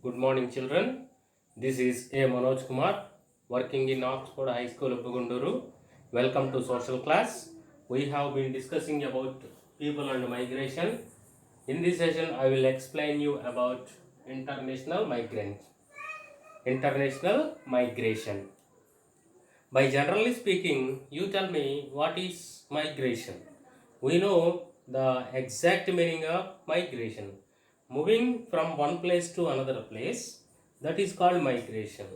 Good morning, children. This is A. Manoj Kumar, working in Oxford High School of Bugunduru. Welcome to social class. We have been discussing about people and migration. In this session, I will explain you about international migrants. International migration. By generally speaking, you tell me what is migration. We know the exact meaning of migration. Moving from one place to another place, that is called migration.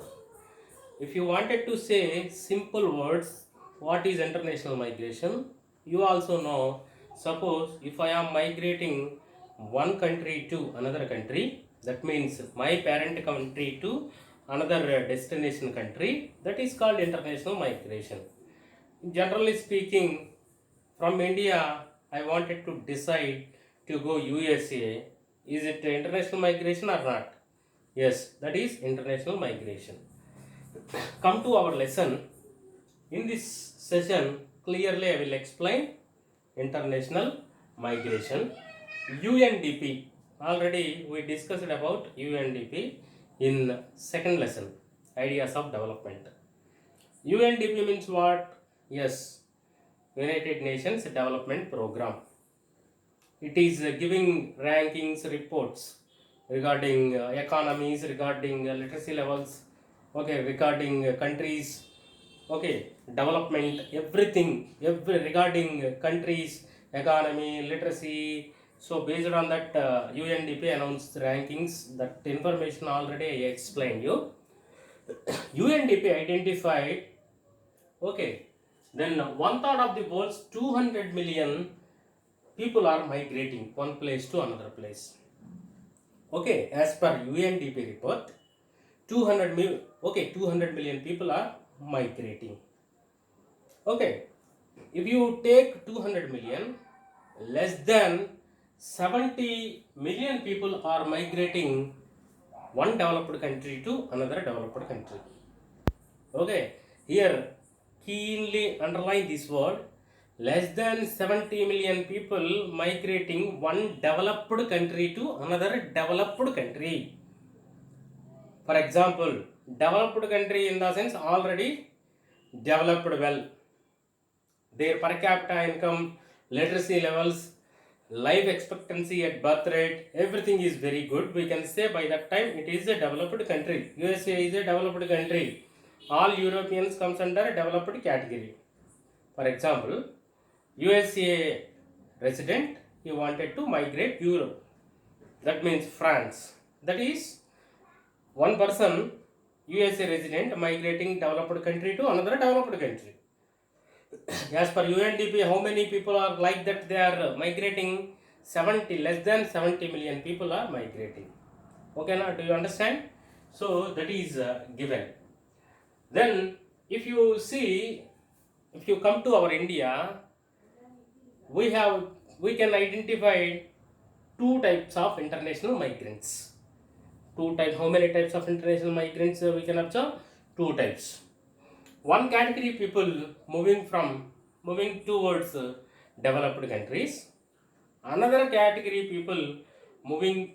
If you wanted to say simple words, what is international migration? You also know, suppose if I am migrating one country to another country, that means my parent country to another destination country, that is called international migration. Generally speaking, from India, I wanted to decide to go USA. Is it international migration or not? Yes, that is international migration. Come to our lesson. In this session, clearly I will explain international migration. UNDP. Already we discussed about UNDP in second lesson, ideas of development. UNDP means what? Yes, United Nations Development Program. It is giving rankings reports regarding economies, regarding literacy levels, okay, regarding countries, okay, development, everything, regarding countries, economy, literacy. So based on that, UNDP announced rankings. That information already I explained you. UNDP identified, okay, then one third of the world's 200 million people are migrating one place to another place. Okay, as per UNDP report, 200 million people are migrating. Okay, if you take 200 million, less than 70 million people are migrating one developed country to another developed country. Okay, here keenly underline this word, less than 70 million people migrating one developed country to another developed country. For example, developed country in the sense already developed well. Their per capita income, literacy levels, life expectancy at birth rate, everything is very good. We can say by that time it is a developed country. USA is a developed country. All Europeans comes under a developed category. For example, USA resident, he wanted to migrate Europe. That means France. That is one person, USA resident, migrating developed country to another developed country. As per UNDP, how many people are like that? They are migrating 70, less than 70 million people are migrating. Okay, now do you understand? So that is given. Then if you see, if you come to our India, we can identify two types of international migrants. How many types of international migrants we can observe? Two types. One category people moving towards developed countries. Another category people moving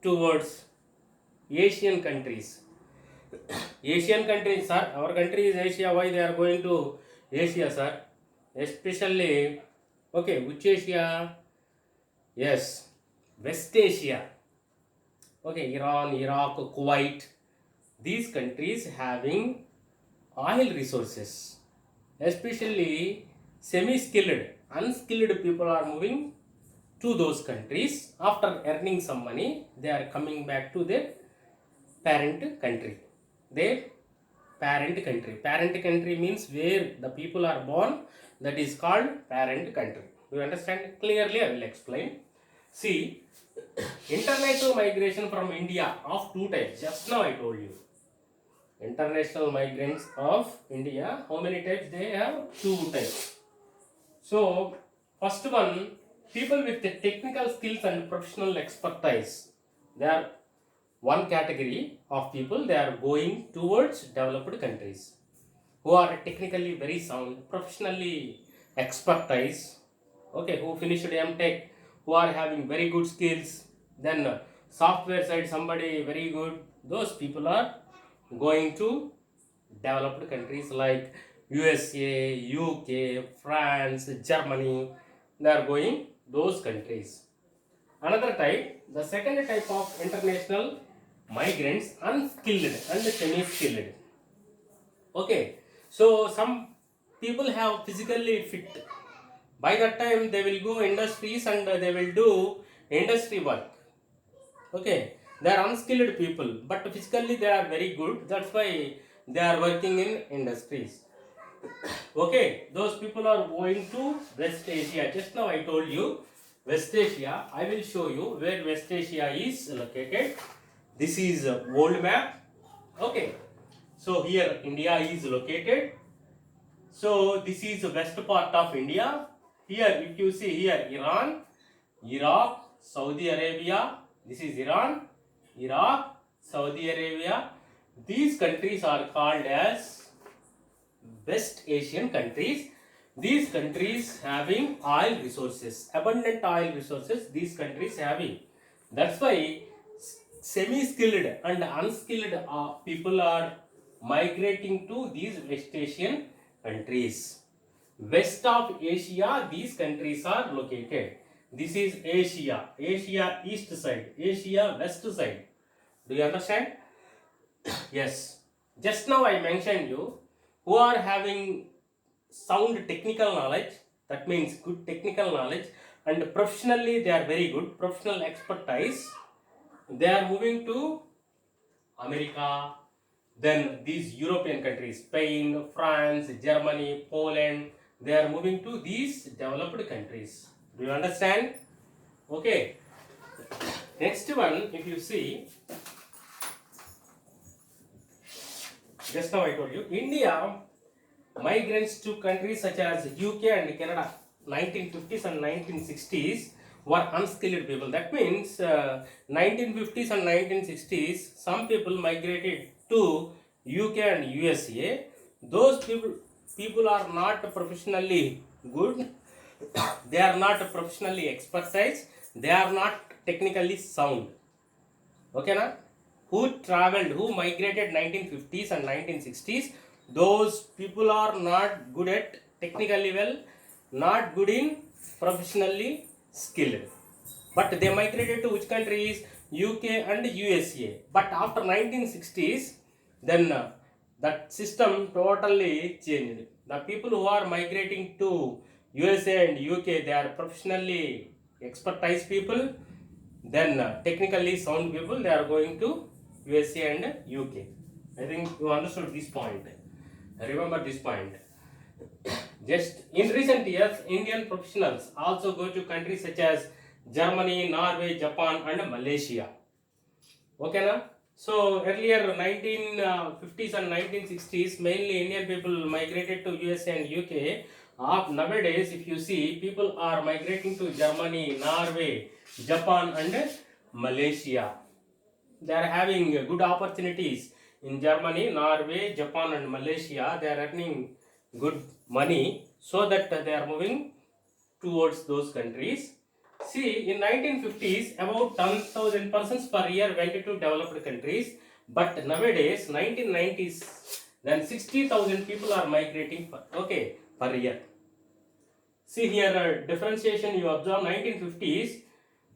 towards Asian countries. Asian countries, sir. Our country is Asia. Why they are going to Asia, sir? Especially, okay, which Asia? Yes, West Asia. Okay, Iran, Iraq, Kuwait. These countries having oil resources, especially semi-skilled, unskilled people are moving to those countries. After earning some money, they are coming back to their parent country. Their parent country. Parent country means where the people are born. That is called parent country. Do you understand? Clearly, I will explain. See, international migration from India of two types. Just now I told you. International migrants of India, how many types? They have two types. So, first one, people with the technical skills and professional expertise. They are one category of people, they are going towards developed countries who are technically very sound, professionally expertise, okay, who finished MTech, who are having very good skills. Then software side somebody very good, those people are going to developed countries like USA, UK, France, Germany. They are going those countries. Another type, the second type of international migrants, unskilled and semi-skilled. Okay, so some people have physically fit. By that time, they will go industries and they will do industry work. Okay, they are unskilled people, but physically they are very good. That's why they are working in industries. Okay, those people are going to West Asia. Just now I told you West Asia. I will show you where West Asia is located. This is a world map. Okay, so here India is located. So this is the west part of India. Here, if you see here, Iran, Iraq, Saudi Arabia. This is Iran, Iraq, Saudi Arabia. These countries are called as West Asian countries. These countries having oil resources, abundant oil resources. These countries having. That's why semi-skilled and unskilled people are migrating to these West Asian countries. West of Asia, these countries are located. This is Asia, Asia east side, Asia west side. Do you understand? Yes. Just now I mentioned you who are having sound technical knowledge, that means good technical knowledge, and professionally they are very good, professional expertise. They are moving to America, then these European countries, Spain, France, Germany, Poland, they are moving to these developed countries. Do you understand? Okay. Next one, if you see, just now I told you, India migrants to countries such as UK and Canada, 1950s and 1960s were unskilled people. That means 1950s and 1960s, some people migrated to UK and USA. Those people are not professionally good. They are not professionally expertise. They are not technically sound. Okay, na? Who traveled, who migrated 1950s and 1960s, those people are not good at technically well, not good in professionally skilled. But they migrated to which countries? UK and USA. But after 1960s, then that system totally changed. The people who are migrating to USA and UK, they are professionally expertise people. Then technically sound people, they are going to USA and UK. I think you understood this point. Remember this point. Just in recent years, Indian professionals also go to countries such as Germany, Norway, Japan and Malaysia. Okay, na? So earlier 1950s and 1960s, mainly Indian people migrated to USA and UK. Nowadays, if you see, people are migrating to Germany, Norway, Japan and Malaysia. They are having good opportunities in Germany, Norway, Japan and Malaysia. They are earning good money, so that they are moving towards those countries. See, in 1950s, about 10,000 persons per year went to developed countries, but nowadays, 1990s, then 60,000 people are migrating per year. See here, differentiation you observe, 1950s,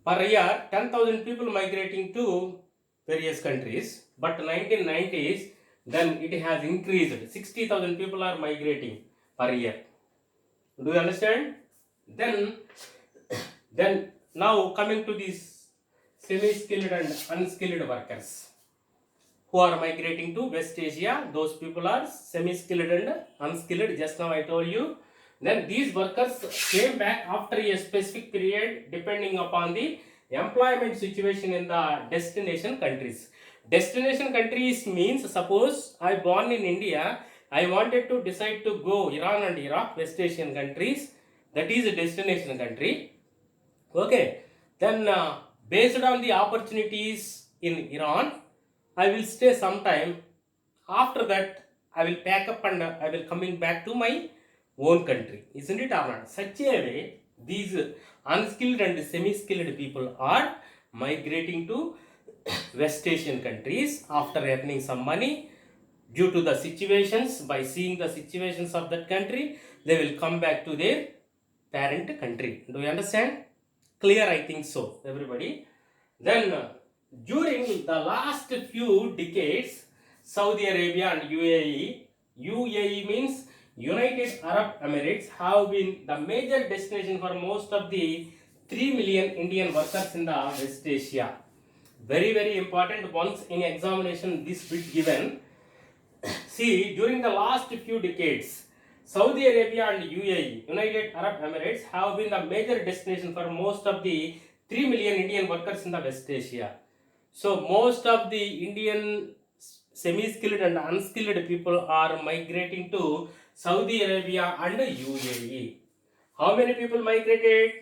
per year, 10,000 people migrating to various countries, but 1990s, then it has increased, 60,000 people are migrating per year. Do you understand? Then now coming to these semi-skilled and unskilled workers who are migrating to West Asia, those people are semi-skilled and unskilled. Just now I told you. Then these workers came back after a specific period depending upon the employment situation in the destination countries. Destination countries means, suppose I born in India, I wanted to decide to go Iran and Iraq, West Asian countries, that is a destination country. Okay, then based on the opportunities in Iran, I will stay some time. After that, I will pack up and I will coming back to my own country. Isn't it or not? Such a way, these unskilled and semi-skilled people are migrating to West Asian countries, after earning some money due to the situations, by seeing the situations of that country, they will come back to their parent country. Do you understand? Clear? I think so, everybody. Then during the last few decades, Saudi Arabia and UAE means United Arab Emirates, have been the major destination for most of the 3 million Indian workers in the West Asia. Very, very important. Once in examination, this bit given. See, during the last few decades, Saudi Arabia and UAE, United Arab Emirates, have been the major destination for most of the 3 million Indian workers in the West Asia. So, most of the Indian semi-skilled and unskilled people are migrating to Saudi Arabia and UAE. How many people migrated?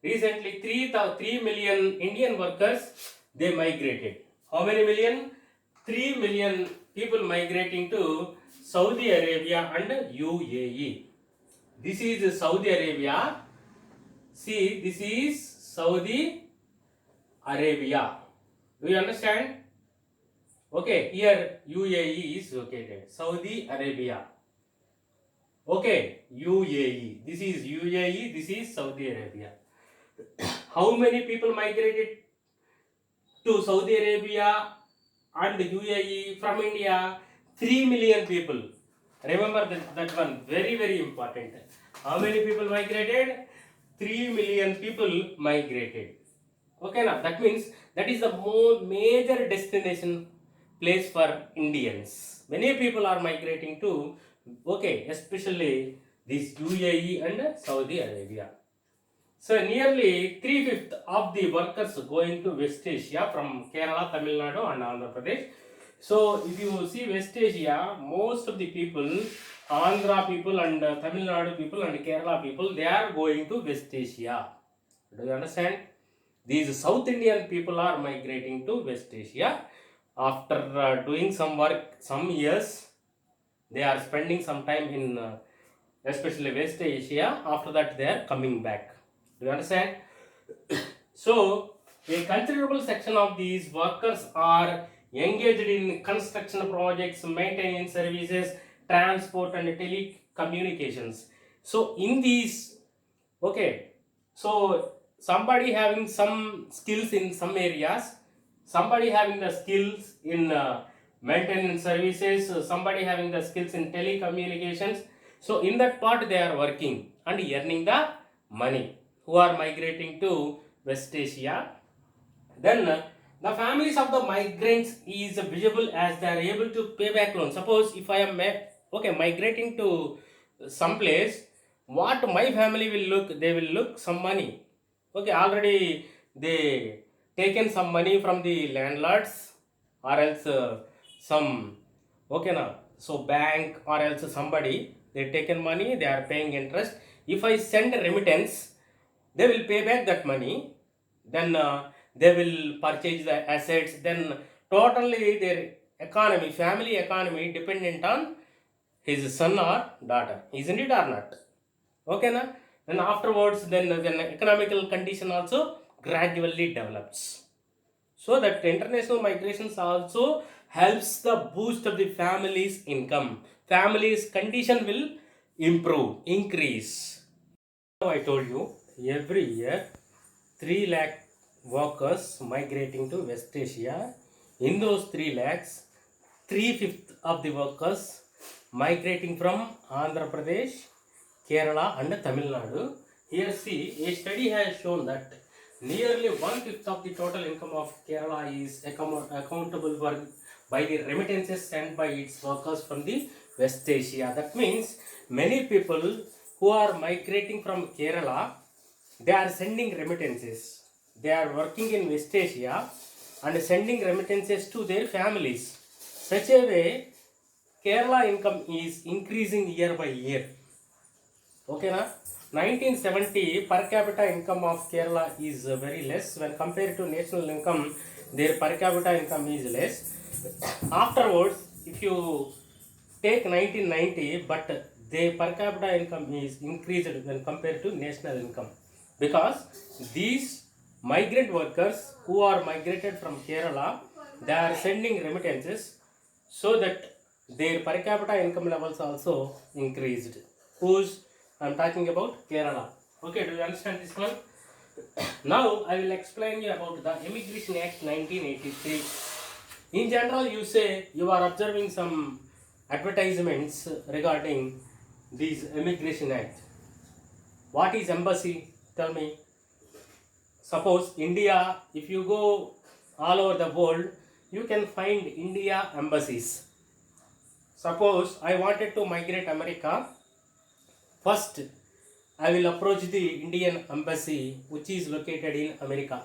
Recently, 3 million Indian workers, they migrated. How many million? 3 million people migrating to Saudi Arabia and UAE. This is Saudi Arabia. See, this is Saudi Arabia. Do you understand? Okay, here UAE is located. Saudi Arabia. Okay, UAE. This is UAE, this is Saudi Arabia. How many people migrated to Saudi Arabia and UAE from India? 3 million people. Remember that one, very, very important. How many people migrated? 3 million people migrated. Okay, now that means that is the more major destination place for Indians. Many people are migrating to, okay, especially this UAE and Saudi Arabia. So nearly 3/5 of the workers going to West Asia from Kerala, Tamil Nadu and Andhra Pradesh. So if you see West Asia, most of the people, Andhra people and Tamil Nadu people and Kerala people, they are going to West Asia. Do you understand? These South Indian people are migrating to West Asia. After doing some work, some years, they are spending some time in especially West Asia. After that, they are coming back. Do you understand? So, a considerable section of these workers are engaged in construction projects, maintenance services, transport and telecommunications. So, in these, okay, so somebody having some skills in some areas, somebody having the skills in maintenance services, somebody having the skills in telecommunications. So, in that part, they are working and earning the money, who are migrating to West Asia. Then the families of the migrants is visible as they are able to pay back loans. Suppose if I am migrating to some place, what my family will look, they will look some money. Okay, already they taken some money from the landlords or else some, okay now, so bank or else somebody, they taken money, they are paying interest. If I send remittance, they will pay back that money, then they will purchase the assets, then totally their economy, family economy dependent on his son or daughter, isn't it or not? Okay na? Then afterwards, then economical condition also gradually develops. So that international migrations also helps the boost of the family's income. Family's condition will improve, increase. Now I told you, every year 3 lakh workers migrating to West Asia. In those 3 lakhs, 3/5 of the workers migrating from Andhra Pradesh, Kerala and Tamil Nadu. Here see, a study has shown that nearly 1/5 of the total income of Kerala is accountable for by the remittances sent by its workers from the West Asia. That means many people who are migrating from Kerala, they are sending remittances. They are working in West Asia and sending remittances to their families. Such a way, Kerala income is increasing year by year. Okay, na? 1970 per capita income of Kerala is very less when compared to national income. Their per capita income is less. Afterwards, if you take 1990, but their per capita income is increased when compared to national income, because these migrant workers who are migrated from Kerala, they are sending remittances so that their per capita income levels also increased. Who's I'm talking about Kerala. Okay, do you understand this one? Now I will explain you about the Immigration Act 1983. In general, you say you are observing some advertisements regarding this Immigration Act. What is embassy? Tell me. Suppose India, if you go all over the world, you can find India embassies. Suppose I wanted to migrate America. First, I will approach the Indian embassy which is located in America.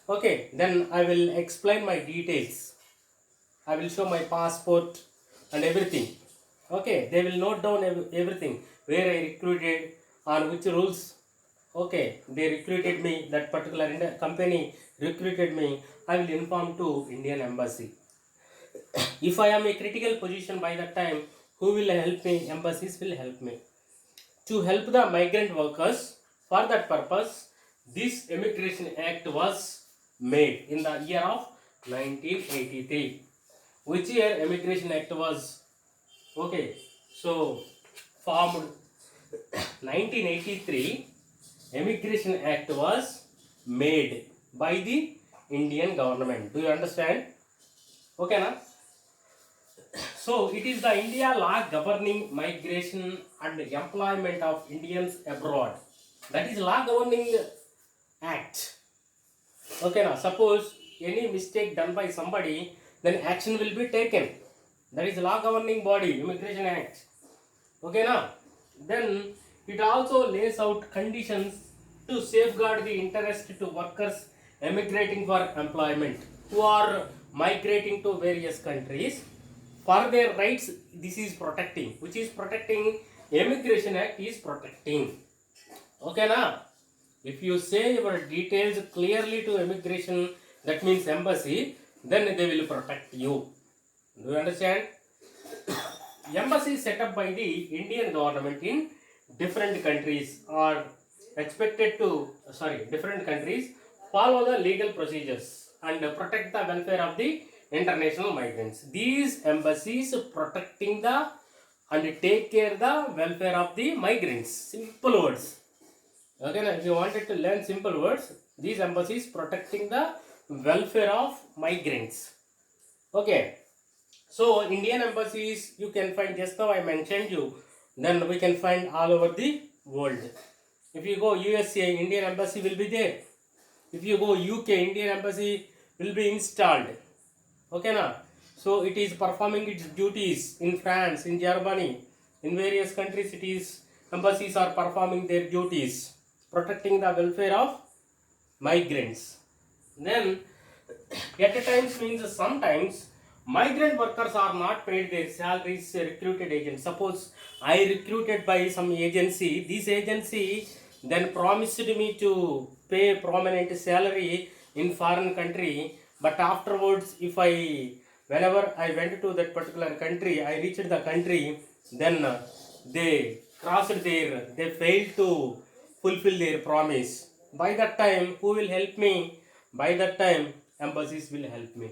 Okay, then I will explain my details. I will show my passport and everything. Okay, they will note down everything, where I recruited, on which rules. Okay, they recruited me, that particular company recruited me. I will inform to Indian embassy. If I am a critical position by that time, who will help me? Embassies will help me. To help the migrant workers, for that purpose, this Immigration Act was made in the year of 1983. Which year Immigration Act was? Okay, so formed 1983. Immigration Act was made by the Indian government. Do you understand? Okay, na? So it is the India law governing migration and employment of Indians abroad. That is law governing act. Okay, now suppose any mistake done by somebody, then action will be taken. That is law governing body, Immigration Act. Okay, now then it also lays out conditions to safeguard the interest to workers emigrating for employment who are migrating to various countries. For their rights, this is protecting. Which is protecting? Immigration Act is protecting. Okay, na? If you say your details clearly to immigration, that means embassy, then they will protect you. Do you understand? Embassy set up by the Indian government in different countries are expected to, different countries follow the legal procedures and protect the welfare of the international migrants. These embassies protecting the and take care the welfare of the migrants. Simple words. Okay, now if you wanted to learn simple words, these embassies protecting the welfare of migrants. Okay, so Indian embassies you can find, just now I mentioned you, then we can find all over the world. If you go USA, Indian embassy will be there. If you go UK, Indian embassy will be installed. Okay, na? So it is performing its duties in France, in Germany, in various countries. It is embassies are performing their duties, protecting the welfare of migrants. Then at a times means sometimes migrant workers are not paid their salaries. Recruited agents, suppose I recruited by some agency, this agency then promised me to pay prominent salary in foreign country, but afterwards if I whenever I went to that particular country, I reached the country, then they they failed to fulfill their promise. By that time, who will help me? By that time, embassies will help me.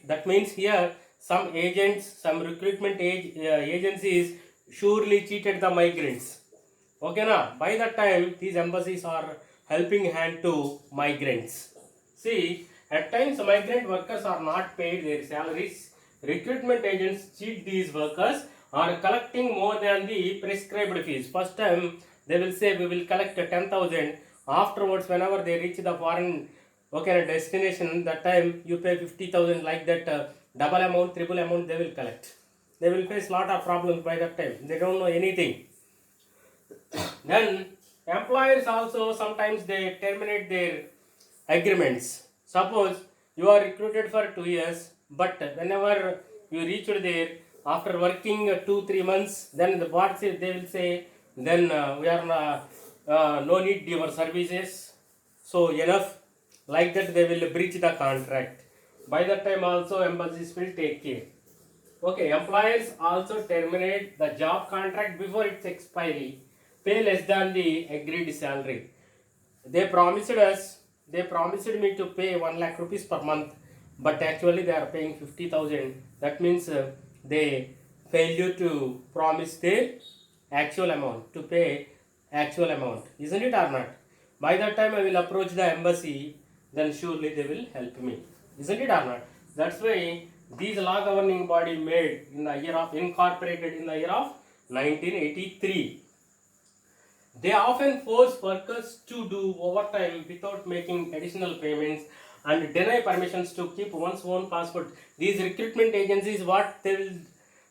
That means here some agents, some recruitment agencies surely cheated the migrants. Okay, na? By that time, these embassies are helping hand to migrants. See, at times migrant workers are not paid their salaries. Recruitment agents cheat these workers, are collecting more than the prescribed fees. First time they will say we will collect 10,000. Afterwards, whenever they reach the foreign destination, that time you pay 50,000, like that. Double amount, triple amount they will collect. They will face lot of problems by that time. They don't know anything. Then employers also sometimes they terminate their agreements. Suppose you are recruited for 2 years, but whenever you reach there, after working 2-3 months, then the board they will say, then we are no need your services, so enough. Like that they will breach the contract. By that time also embassies will take care. Okay, employers also terminate the job contract before its expiry, pay less than the agreed salary. they promised me to pay 1 lakh rupees per month, but actually they are paying 50,000. That means they failure to promise their actual amount, to pay actual amount, isn't it or not? By that time I will approach the embassy, then surely they will help me, isn't it or not? That's why these law governing body made in the year of incorporated in the year of 1983. They often force workers to do overtime without making additional payments and deny permissions to keep one's own passport. These recruitment agencies, what they will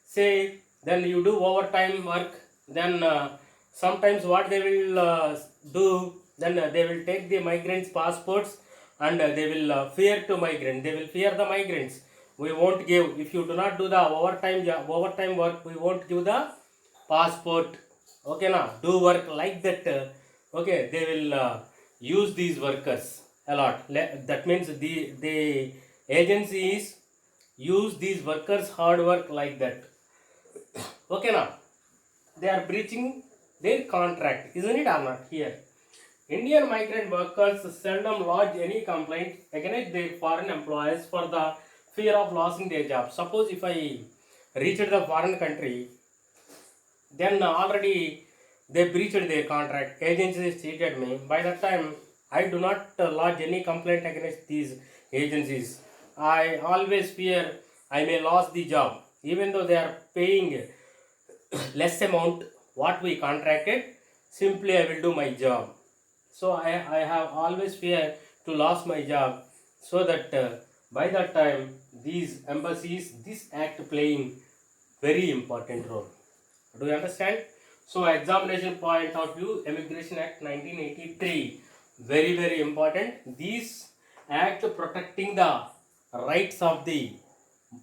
say, then you do overtime work, then sometimes what they will do, then they will take the migrants' passports and they will fear to migrant. They will fear the migrants. We won't give, if you do not do the overtime work, we won't give the passport. Okay na, do work like that. Okay, they will use these workers a lot. That means the agencies use these workers hard work like that. Okay na, they are breaching their contract, isn't it or not? Here Indian migrant workers seldom lodge any complaint against their foreign employers for the fear of losing their job. Suppose if I reached the foreign country, then already they breached their contract, agencies cheated me. By that time I do not lodge any complaint against these agencies. I always fear I may lose the job, even though they are paying less amount what we contracted. Simply I will do my job. So I have always fear to lose my job, so that by that time these embassies, this act playing very important role. Do you understand? So examination point of view, Immigration Act 1983, very very important. This act protecting the rights of the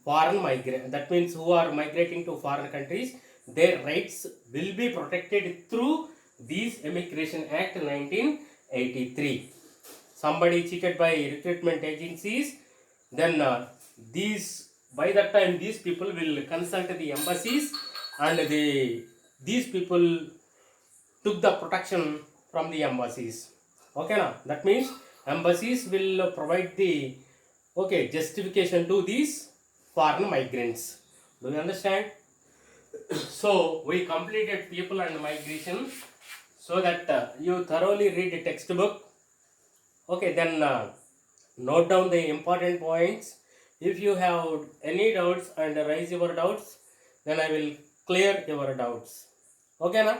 foreign migrant, that means who are migrating to foreign countries, their rights will be protected through this Immigration Act 1983. Somebody cheated by recruitment agencies, then these, by that time these people will consult the embassies, and these people took the protection from the embassies. Okay now, that means embassies will provide the justification to these foreign migrants. Do you understand? So we completed people and migration, so that you thoroughly read the textbook. Okay, then note down the important points. If you have any doubts and raise your doubts, then I will clear your doubts. Okay na?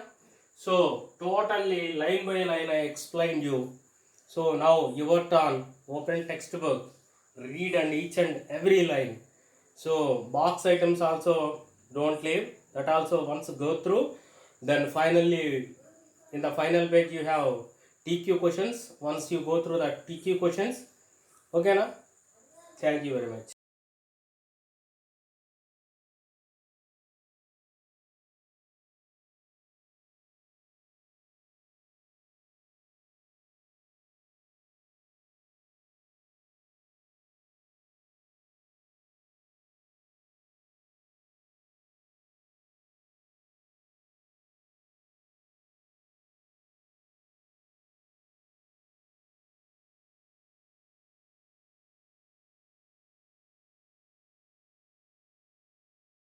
So totally line by line I explained you. So now your turn, open textbook, read and each and every line. So box items also don't leave, that also once go through. Then finally in the final page you have TQ questions. Once you go through the TQ questions, okay na? Thank you very much.